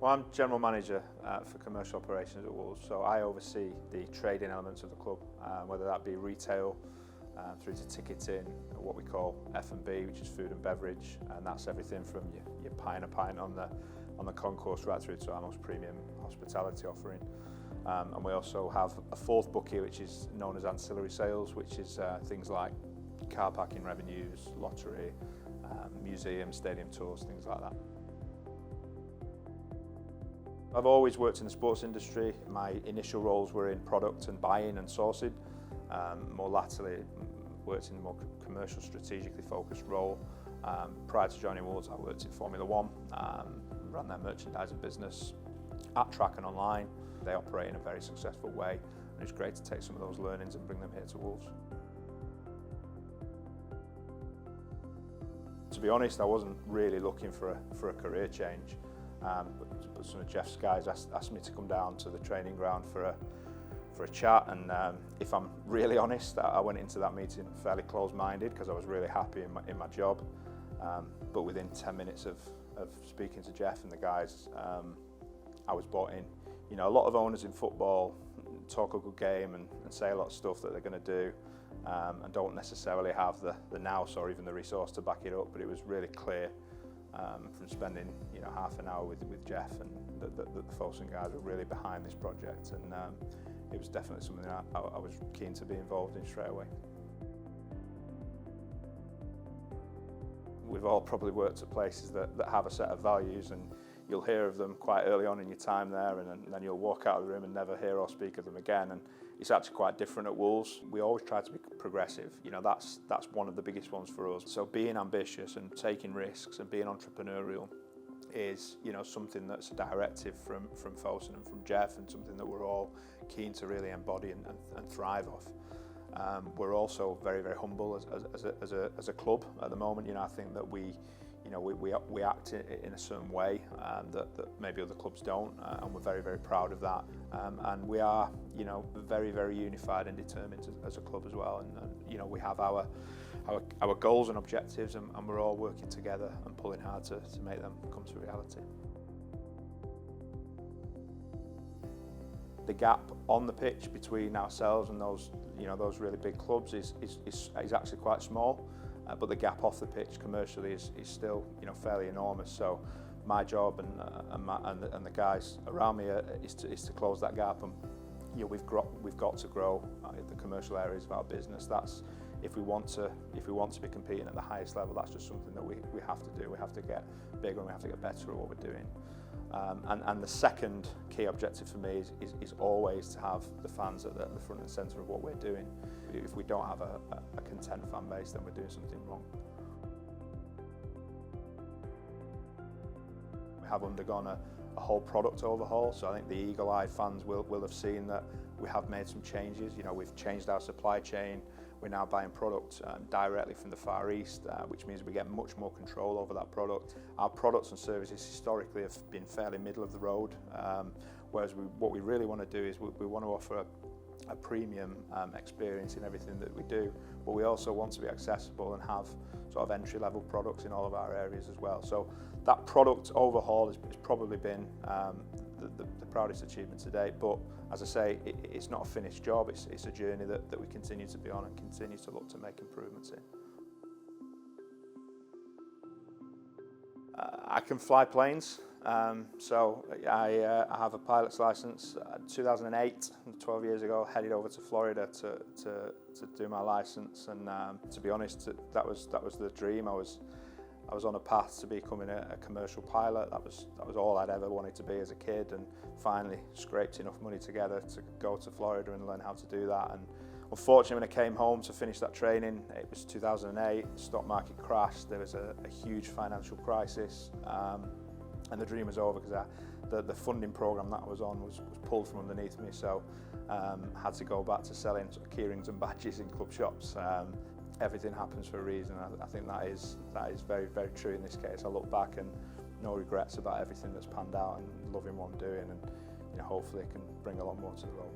Well, I'm General Manager for Commercial Operations at Wolves, so I oversee the trading elements of the club, whether that be retail, through to ticketing, what we call F&B, which is food and beverage, and that's everything from your pint on the concourse right through to our most premium hospitality offering. And we also have a fourth bucket, which is known as ancillary sales, which is things like car parking revenues, lottery, museums, stadium tours, things like that. I've always worked in the sports industry. My initial roles were in product and buying and sourcing. More latterly, worked in a more commercial, strategically focused role. Prior to joining Wolves, I worked in Formula One, ran their merchandising business at Track and online. They operate in a very successful way, and it's great to take some of those learnings and bring them here to Wolves. To be honest, I wasn't really looking for a career change. But some of Jeff's guys asked me to come down to the training ground for a chat, and if I'm really honest, I went into that meeting fairly closed-minded because I was really happy in my job. But within 10 minutes of speaking to Jeff and the guys, I was bought in. You know, a lot of owners in football talk a good game and say a lot of stuff that they're going to do, and don't necessarily have the nous or even the resource to back it up. But it was really clear from spending half an hour with Jeff and the Folsom guys were really behind this project, and it was definitely something I was keen to be involved in straight away. We've all probably worked at places that have a set of values, and you'll hear of them quite early on in your time there, and then you'll walk out of the room and never hear or speak of them again. And it's actually quite different at Wolves. We always try to be progressive. You know, that's one of the biggest ones for us. So being ambitious and taking risks and being entrepreneurial is, something that's a directive from Folsom and from Jeff, and something that we're all keen to really embody and thrive off. We're also very, very humble as a club at the moment. I think that we act in a certain way that maybe other clubs don't, and we're very, very proud of that. And we are, very, very unified and determined as a club as well. And we have our goals and objectives, and we're all working together and pulling hard to make them come to reality. The gap on the pitch between ourselves and those really big clubs is actually quite small. But the gap off the pitch commercially is still fairly enormous. So my job and the guys around me is to close that gap, and we've got to grow the commercial areas of our business. That's if we want to be competing at the highest level. That's just something that we have to do. We have to get bigger and we have to get better at what we're doing. And the second key objective for me is always to have the fans at the front and centre of what we're doing. If we don't have a content fan base, then we're doing something wrong. We have undergone a whole product overhaul, so I think the eagle-eyed fans will have seen that we have made some changes. We've changed our supply chain. We're now buying product directly from the Far East, which means we get much more control over that product. Our products and services historically have been fairly middle of the road, whereas what we really want to do is we want to offer a premium experience in everything that we do, but we also want to be accessible and have sort of entry-level products in all of our areas as well. So that product overhaul has probably been the proudest achievement to date, but as I say, it's not a finished job. It's a journey that we continue to be on and continue to look to make improvements in. I can fly planes, so I have a pilot's license. 2008, 12 years ago, headed over to Florida to do my license, and to be honest, that was the dream. I was on a path to becoming a commercial pilot. That was all I'd ever wanted to be as a kid, and finally scraped enough money together to go to Florida and learn how to do that. And unfortunately, when I came home to finish that training, it was 2008, the stock market crashed, there was a huge financial crisis, and the dream was over because the funding program that I was on was pulled from underneath me, so had to go back to selling sort of key rings and badges in club shops. Everything happens for a reason. I think that is very, very true in this case. I look back and no regrets about everything that's panned out, and loving what I'm doing, and hopefully it can bring a lot more to the role.